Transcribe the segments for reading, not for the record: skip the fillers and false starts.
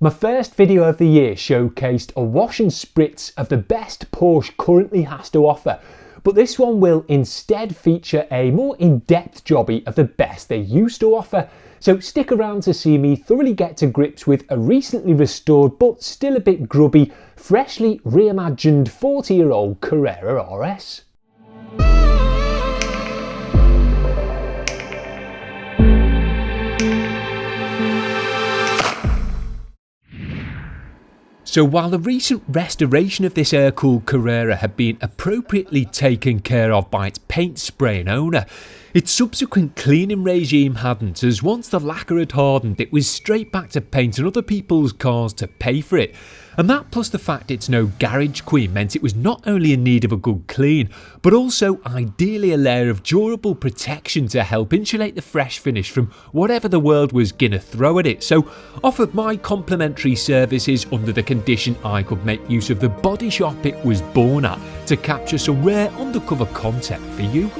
My first video of the year showcased a wash and spritz of the best Porsche currently has to offer, but this one will instead feature a more in-depth jobby of the best they used to offer. So stick around to see me thoroughly get to grips with a recently restored but still a bit grubby, freshly reimagined 40-year-old Carrera RS. So while the recent restoration of this air-cooled Carrera had been appropriately taken care of by its paint spraying owner, its subsequent cleaning regime hadn't, as once the lacquer had hardened it was straight back to painting other people's cars to pay for it. And that plus the fact it's no garage queen meant it was not only in need of a good clean, but also ideally a layer of durable protection to help insulate the fresh finish from whatever the world was gonna throw at it. So offered my complimentary services under the condition I could make use of the body shop it was born at to capture some rare undercover content for you.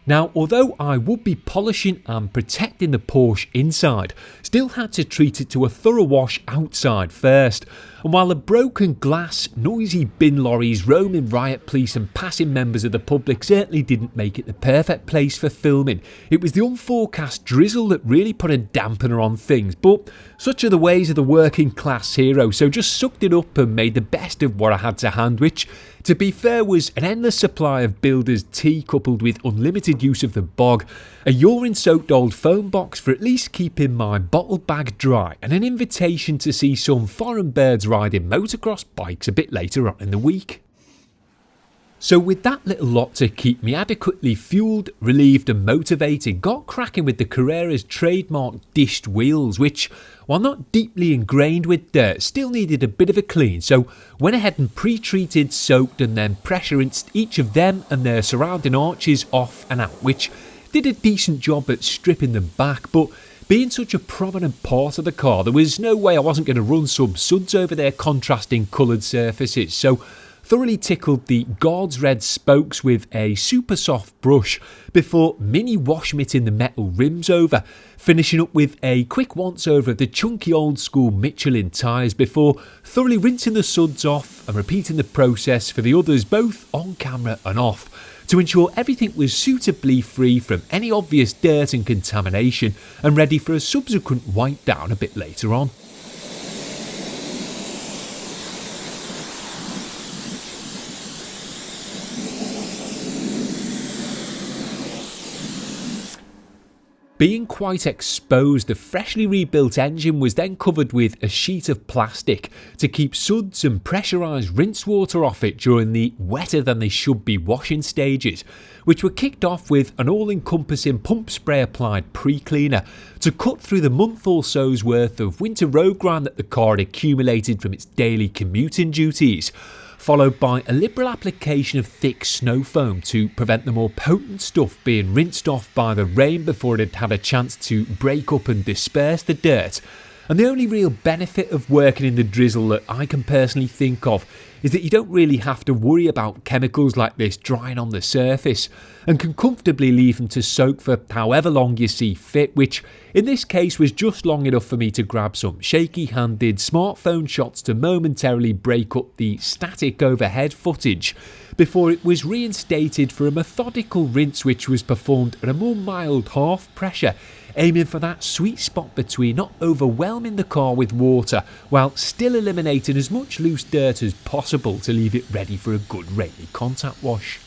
Now, although I would be polishing and protecting the Porsche inside, still had to treat it to a thorough wash outside first. And while the broken glass, noisy bin lorries, roaming riot police and passing members of the public certainly didn't make it the perfect place for filming, it was the unforecast drizzle that really put a dampener on things. But such are the ways of the working class hero, so just sucked it up and made the best of what I had to hand, which, to be fair, was an endless supply of builder's tea coupled with unlimited use of the bog, a urine-soaked old phone box for at least keeping my bottle bag dry, and an invitation to see some foreign birds riding motocross bikes a bit later on in the week. So with that little lot to keep me adequately fueled, relieved and motivated, got cracking with the Carrera's trademark dished wheels, which, while not deeply ingrained with dirt, still needed a bit of a clean, so went ahead and pre-treated, soaked and then pressure rinsed each of them and their surrounding arches off and out, which did a decent job at stripping them back. But being such a prominent part of the car, there was no way I wasn't going to run some suds over their contrasting coloured surfaces, so thoroughly tickled the God's red spokes with a super soft brush before mini wash mitting the metal rims over, finishing up with a quick once over of the chunky old school Michelin tyres before thoroughly rinsing the suds off and repeating the process for the others both on camera and off, to ensure everything was suitably free from any obvious dirt and contamination and ready for a subsequent wipe down a bit later on. Being quite exposed, the freshly rebuilt engine was then covered with a sheet of plastic to keep suds and pressurised rinse water off it during the wetter than they should be washing stages, which were kicked off with an all-encompassing pump spray applied pre-cleaner to cut through the month or so's worth of winter road grime that the car had accumulated from its daily commuting duties, followed by a liberal application of thick snow foam to prevent the more potent stuff being rinsed off by the rain before it had had a chance to break up and disperse the dirt. And the only real benefit of working in the drizzle that I can personally think of is that you don't really have to worry about chemicals like this drying on the surface and can comfortably leave them to soak for however long you see fit, which in this case was just long enough for me to grab some shaky-handed smartphone shots to momentarily break up the static overhead footage before it was reinstated for a methodical rinse which was performed at a more mild half pressure, aiming for that sweet spot between not overwhelming the car with water while still eliminating as much loose dirt as possible to leave it ready for a good rainy contact wash.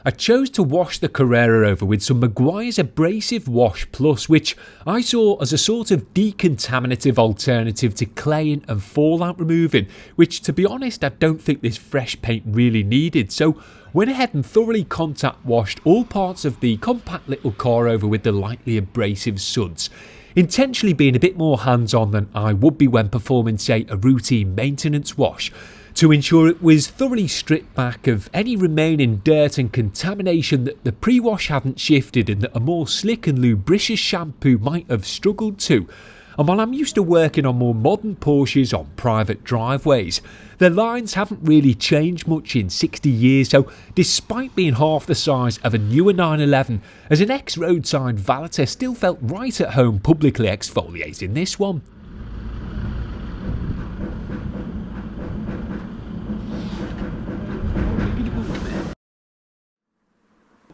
I chose to wash the Carrera over with some Meguiars Abrasive Wash Plus, which I saw as a sort of decontaminative alternative to claying and fallout removing, which to be honest I don't think this fresh paint really needed. So went ahead and thoroughly contact washed all parts of the compact little car over with the lightly abrasive suds, intentionally being a bit more hands-on than I would be when performing, say, a routine maintenance wash, to ensure it was thoroughly stripped back of any remaining dirt and contamination that the pre-wash hadn't shifted and that a more slick and lubricious shampoo might have struggled to. And while I'm used to working on more modern Porsches on private driveways, their lines haven't really changed much in 60 years, so despite being half the size of a newer 911, as an ex-roadside valeter still felt right at home publicly exfoliating this one.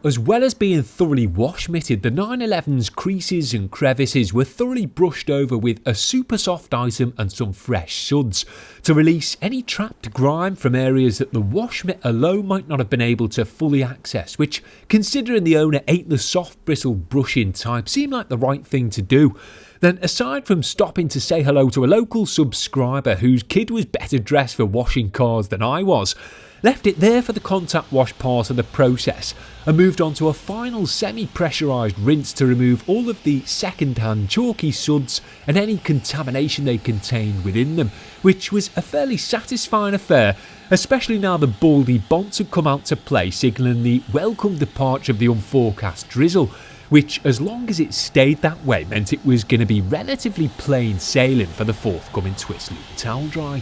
As well as being thoroughly wash mitted, the 911's creases and crevices were thoroughly brushed over with a super soft item and some fresh suds to release any trapped grime from areas that the wash mitt alone might not have been able to fully access, which, considering the owner ain't the soft bristle brushing type, seemed like the right thing to do. Then, aside from stopping to say hello to a local subscriber whose kid was better dressed for washing cars than I was, left it there for the contact wash part of the process and moved on to a final semi-pressurised rinse to remove all of the second-hand chalky suds and any contamination they contained within them, which was a fairly satisfying affair, especially now the baldy bonds had come out to play, signalling the welcome departure of the unforecast drizzle, which, as long as it stayed that way, meant it was going to be relatively plain sailing for the forthcoming twist loop towel dry.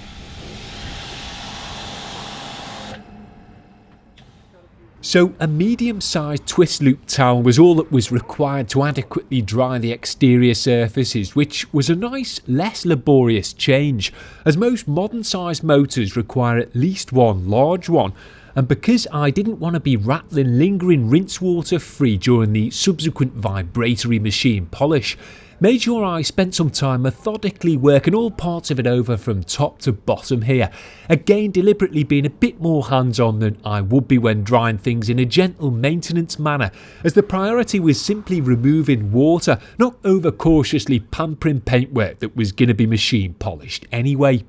So a medium-sized twist loop towel was all that was required to adequately dry the exterior surfaces, which was a nice, less laborious change, as most modern-sized motors require at least one large one. And because I didn't want to be rattling lingering rinse water free during the subsequent vibratory machine polish, made sure I spent some time methodically working all parts of it over from top to bottom here, again deliberately being a bit more hands-on than I would be when drying things in a gentle maintenance manner, as the priority was simply removing water, not over cautiously pampering paintwork that was going to be machine polished anyway.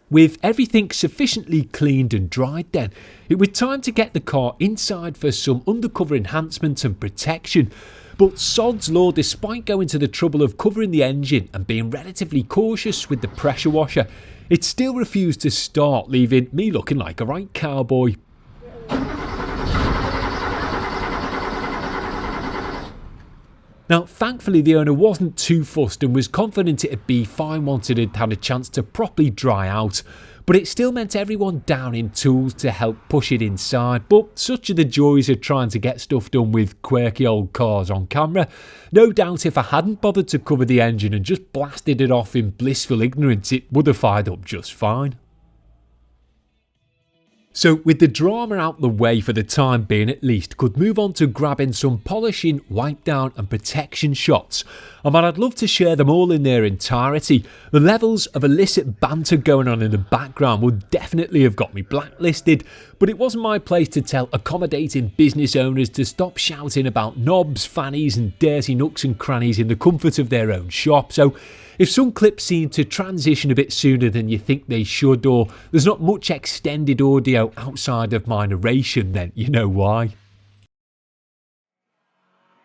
With everything sufficiently cleaned and dried then, it was time to get the car inside for some undercover enhancement and protection. But sod's law, despite going to the trouble of covering the engine and being relatively cautious with the pressure washer, it still refused to start, leaving me looking like a right cowboy. Now, thankfully the owner wasn't too fussed and was confident it'd be fine once it had had a chance to properly dry out, but it still meant everyone down in tools to help push it inside. But such are the joys of trying to get stuff done with quirky old cars on camera. No doubt if I hadn't bothered to cover the engine and just blasted it off in blissful ignorance, it would have fired up just fine. So with the drama out the way for the time being at least, could move on to grabbing some polishing, wipe down and protection shots. And while I'd love to share them all in their entirety, the levels of illicit banter going on in the background would definitely have got me blacklisted, but it wasn't my place to tell accommodating business owners to stop shouting about knobs, fannies and dirty nooks and crannies in the comfort of their own shop. So if some clips seem to transition a bit sooner than you think they should, or there's not much extended audio outside of my narration, then you know why.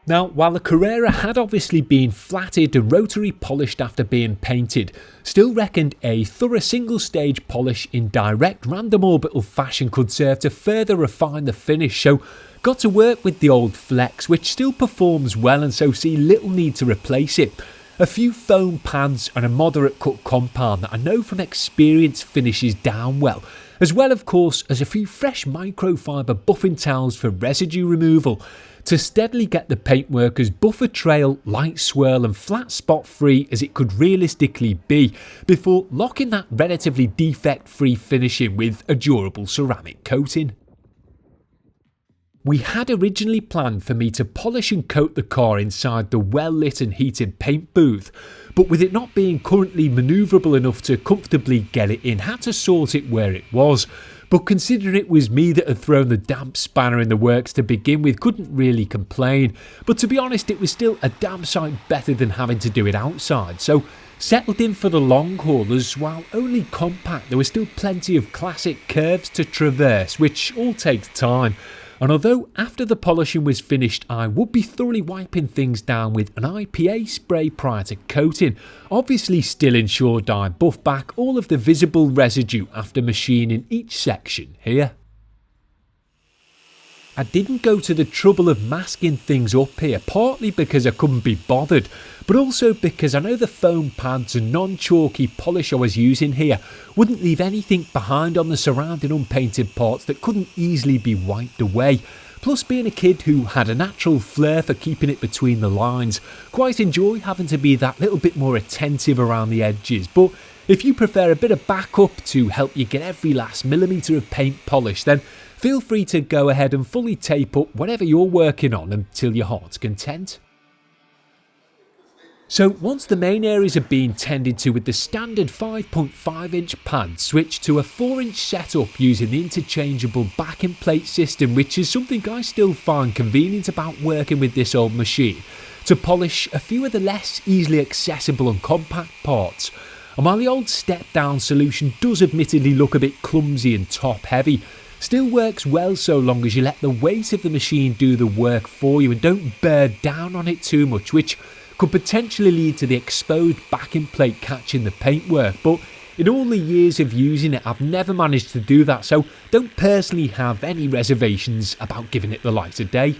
Now, while the Carrera had obviously been flatted and rotary polished after being painted, still reckoned a thorough single stage polish in direct random orbital fashion could serve to further refine the finish, so got to work with the old Flex, which still performs well and so see little need to replace it. A few foam pads and a moderate cut compound that I know from experience finishes down well, as well of course as a few fresh microfibre buffing towels for residue removal, to steadily get the paintwork as buffer trail, light swirl and flat spot free as it could realistically be, before locking that relatively defect free finishing with a durable ceramic coating. We had originally planned for me to polish and coat the car inside the well-lit and heated paint booth, but with it not being currently manoeuvrable enough to comfortably get it in, had to sort it where it was. but considering it was me that had thrown the damp spanner in the works to begin with, couldn't really complain. But to be honest, it was still a damn sight better than having to do it outside, so settled in for the long haul, as while only compact, there was still plenty of classic curves to traverse, which all takes time. And although after the polishing was finished I would be thoroughly wiping things down with an IPA spray prior to coating, obviously still ensured I buff back all of the visible residue after machining each section here. I didn't go to the trouble of masking things up here, partly because I couldn't be bothered, but also because I know the foam pads and non-chalky polish I was using here wouldn't leave anything behind on the surrounding unpainted parts that couldn't easily be wiped away. Plus, being a kid who had a natural flair for keeping it between the lines, quite enjoy having to be that little bit more attentive around the edges. But if you prefer a bit of backup to help you get every last millimetre of paint polished, then feel free to go ahead and fully tape up whatever you're working on until your heart's content. So once the main areas are being tended to with the standard 5.5 inch pad, switch to a 4 inch setup using the interchangeable backing plate system, which is something I still find convenient about working with this old machine, to polish a few of the less easily accessible and compact parts. And while the old step down solution does admittedly look a bit clumsy and top heavy, still works well so long as you let the weight of the machine do the work for you and don't bear down on it too much, which could potentially lead to the exposed backing plate catching the paintwork. But in all the years of using it, I've never managed to do that, so don't personally have any reservations about giving it the light of day.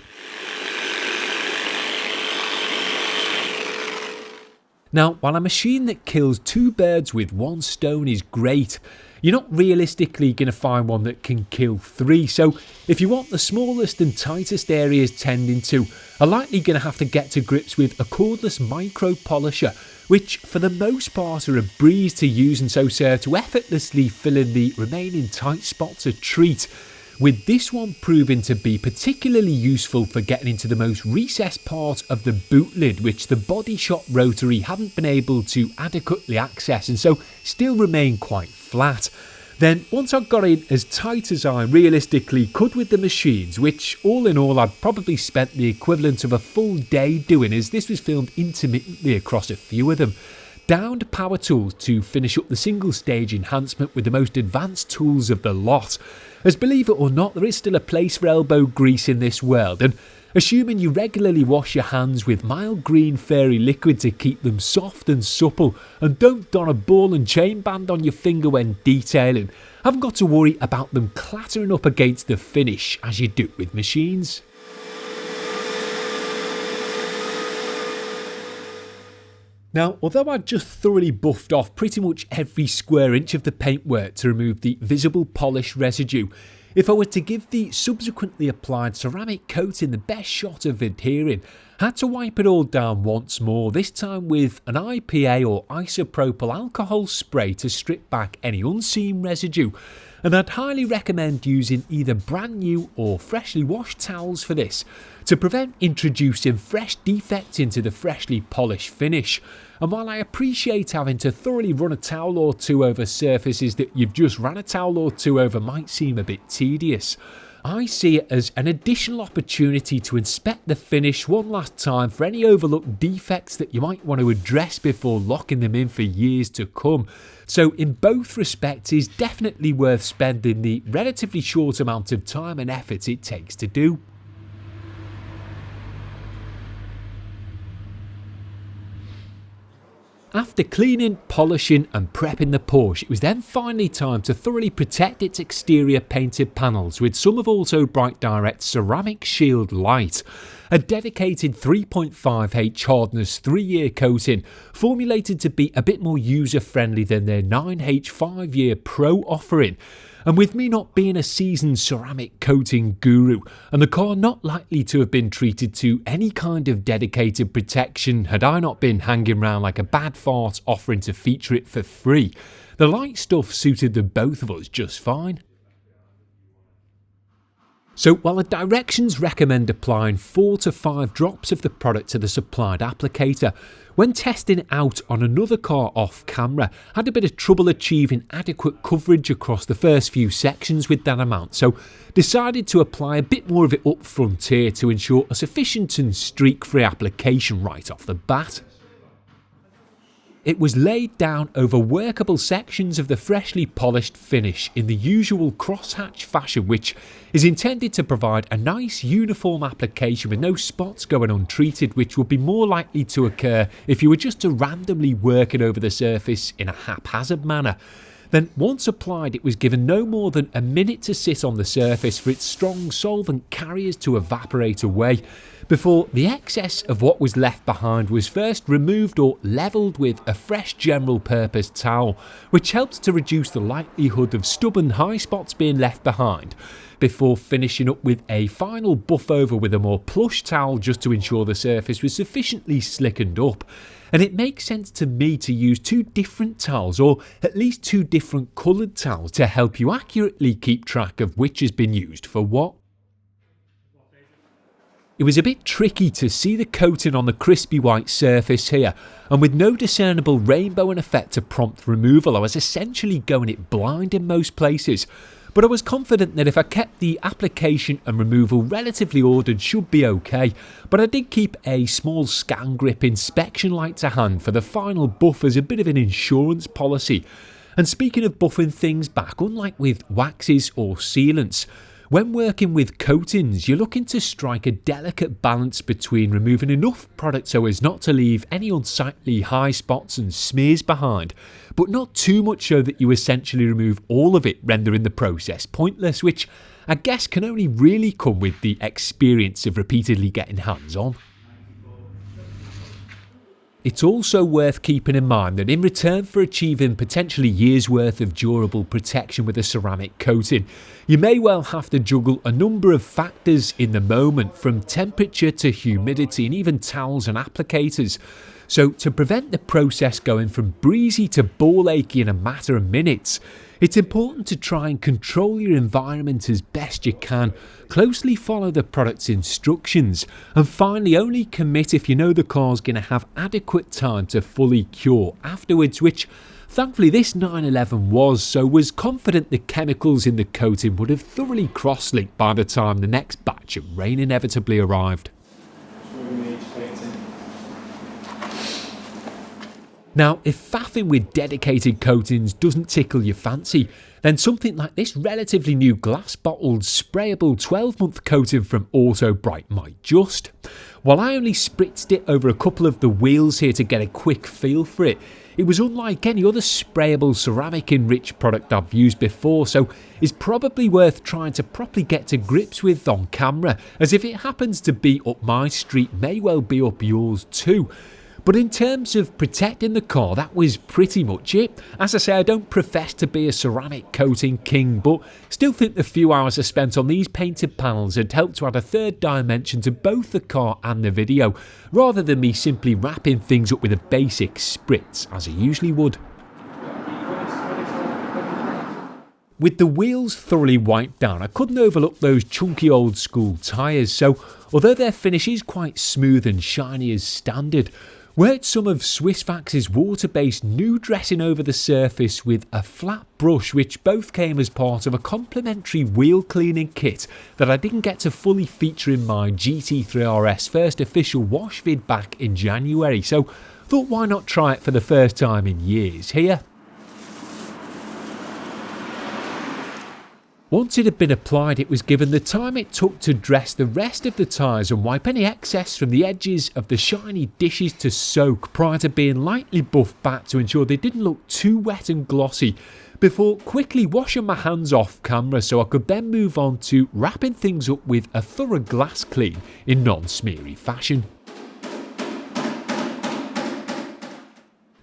Now, while a machine that kills two birds with one stone is great, you're not realistically going to find one that can kill three, so if you want the smallest and tightest areas tending to, are likely going to have to get to grips with a cordless micro polisher, which for the most part are a breeze to use and so serve to effortlessly fill in the remaining tight spots a treat, with this one proving to be particularly useful for getting into the most recessed part of the boot lid, which the bodyshop rotary hadn't been able to adequately access and so still remain quite flat. Then once I got in as tight as I realistically could with the machines, which all in all I'd probably spent the equivalent of a full day doing, as this was filmed intermittently across a few of them, downed power tools to finish up the single stage enhancement with the most advanced tools of the lot, as believe it or not there is still a place for elbow grease in this world, and assuming you regularly wash your hands with mild green fairy liquid to keep them soft and supple and don't don a ball and chain band on your finger when detailing, haven't got to worry about them clattering up against the finish as you do with machines. Now, although I'd just thoroughly buffed off pretty much every square inch of the paintwork to remove the visible polish residue, if I were to give the subsequently applied ceramic coating the best shot of adhering, I had to wipe it all down once more, this time with an IPA or isopropyl alcohol spray to strip back any unseen residue, and I'd highly recommend using either brand new or freshly washed towels for this, to prevent introducing fresh defects into the freshly polished finish. And while I appreciate having to thoroughly run a towel or two over surfaces that you've just ran a towel or two over might seem a bit tedious, I see it as an additional opportunity to inspect the finish one last time for any overlooked defects that you might want to address before locking them in for years to come. So in both respects, it's definitely worth spending the relatively short amount of time and effort it takes to do. After cleaning, polishing and prepping the Porsche, it was then finally time to thoroughly protect its exterior painted panels with some of Autobrite Direct's Ceramic Shield Light, a dedicated 3.5H hardness 3-year coating formulated to be a bit more user friendly than their 9H 5-year Pro offering. And with me not being a seasoned ceramic coating guru, and the car not likely to have been treated to any kind of dedicated protection had I not been hanging around like a bad fart offering to feature it for free, the light stuff suited the both of us just fine. So while the directions recommend applying 4 to 5 drops of the product to the supplied applicator, when testing it out on another car off camera, I had a bit of trouble achieving adequate coverage across the first few sections with that amount, so decided to apply a bit more of it up front here to ensure a sufficient and streak-free application right off the bat. It was laid down over workable sections of the freshly polished finish in the usual crosshatch fashion, which is intended to provide a nice uniform application with no spots going untreated, which would be more likely to occur if you were just to randomly work it over the surface in a haphazard manner. Then once applied, it was given no more than a minute to sit on the surface for its strong solvent carriers to evaporate away, before the excess of what was left behind was first removed or levelled with a fresh general purpose towel, which helps to reduce the likelihood of stubborn high spots being left behind, before finishing up with a final buff over with a more plush towel just to ensure the surface was sufficiently slickened up. And it makes sense to me to use 2 different towels, or at least 2 different coloured towels, to help you accurately keep track of which has been used for what. It was a bit tricky to see the coating on the crispy white surface here, and with no discernible rainbowing effect to prompt removal, I was essentially going it blind in most places. But I was confident that if I kept the application and removal relatively ordered, should be okay. But I did keep a small Scangrip inspection light to hand for the final buff as a bit of an insurance policy. And speaking of buffing things back, unlike with waxes or sealants, when working with coatings, you're looking to strike a delicate balance between removing enough product so as not to leave any unsightly high spots and smears behind, but not too much so that you essentially remove all of it, rendering the process pointless, which I guess can only really come with the experience of repeatedly getting hands on. It's also worth keeping in mind that in return for achieving potentially years worth of durable protection with a ceramic coating, you may well have to juggle a number of factors in the moment, from temperature to humidity and even towels and applicators. So to prevent the process going from breezy to ball achy in a matter of minutes, it's important to try and control your environment as best you can, closely follow the product's instructions, and finally only commit if you know the car's going to have adequate time to fully cure afterwards, which thankfully this 911 was confident the chemicals in the coating would have thoroughly cross-linked by the time the next batch of rain inevitably arrived. Now, if faffing with dedicated coatings doesn't tickle your fancy, then something like this relatively new glass-bottled sprayable 12-month coating from Autobrite might just. While I only spritzed it over a couple of the wheels here to get a quick feel for it, it was unlike any other sprayable ceramic-enriched product I've used before, so is probably worth trying to properly get to grips with on camera, as if it happens to be up my street, may well be up yours too. But in terms of protecting the car, that was pretty much it. As I say, I don't profess to be a ceramic coating king, but still think the few hours I spent on these painted panels had helped to add a third dimension to both the car and the video, rather than me simply wrapping things up with a basic spritz, as I usually would. With the wheels thoroughly wiped down, I couldn't overlook those chunky old school tyres, so although their finish is quite smooth and shiny as standard, worked some of Swissvax's water-based new dressing over the surface with a flat brush, which both came as part of a complimentary wheel cleaning kit that I didn't get to fully feature in my GT3 RS first official wash vid back in January, so thought why not try it for the first time in years here. Once it had been applied, it was given the time it took to dress the rest of the tyres and wipe any excess from the edges of the shiny dishes to soak prior to being lightly buffed back to ensure they didn't look too wet and glossy, before quickly washing my hands off camera so I could then move on to wrapping things up with a thorough glass clean in non-smeary fashion.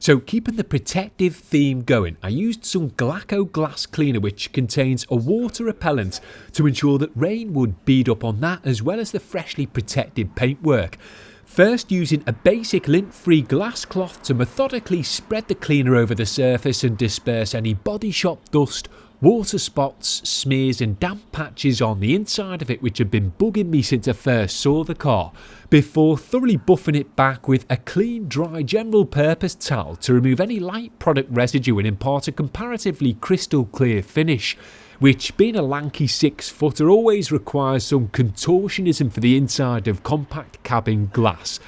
So keeping the protective theme going, I used some Glaco glass cleaner which contains a water repellent to ensure that rain would bead up on that as well as the freshly protected paintwork. First using a basic lint-free glass cloth to methodically spread the cleaner over the surface and disperse any body shop dust, water spots, smears and damp patches on the inside of it which had been bugging me since I first saw the car, before thoroughly buffing it back with a clean, dry, general purpose towel to remove any light product residue and impart a comparatively crystal clear finish, which, being a lanky 6-footer, always requires some contortionism for the inside of compact cabin glass.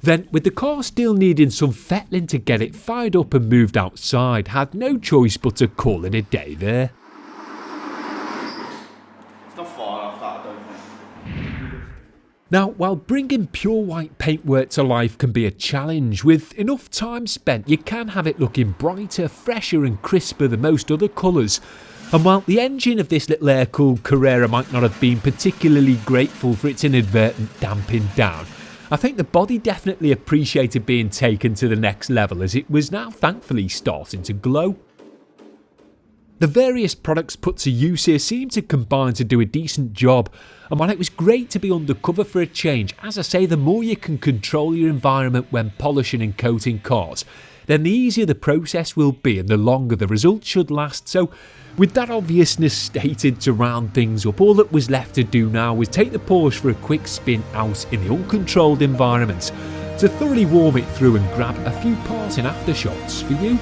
Then, with the car still needing some fettling to get it fired up and moved outside, had no choice but to call it a day there. It's not far off that, I don't think. Now, while bringing pure white paintwork to life can be a challenge, with enough time spent you can have it looking brighter, fresher and crisper than most other colours. And while the engine of this little air-cooled Carrera might not have been particularly grateful for its inadvertent damping down, I think the body definitely appreciated being taken to the next level, as it was now thankfully starting to glow. The various products put to use here seem to combine to do a decent job, and while it was great to be undercover for a change, as I say, the more you can control your environment when polishing and coating cars, then the easier the process will be and the longer the results should last. So with that obviousness stated to round things up, all that was left to do now was take the Porsche for a quick spin out in the uncontrolled environment to thoroughly warm it through and grab a few parting aftershots for you.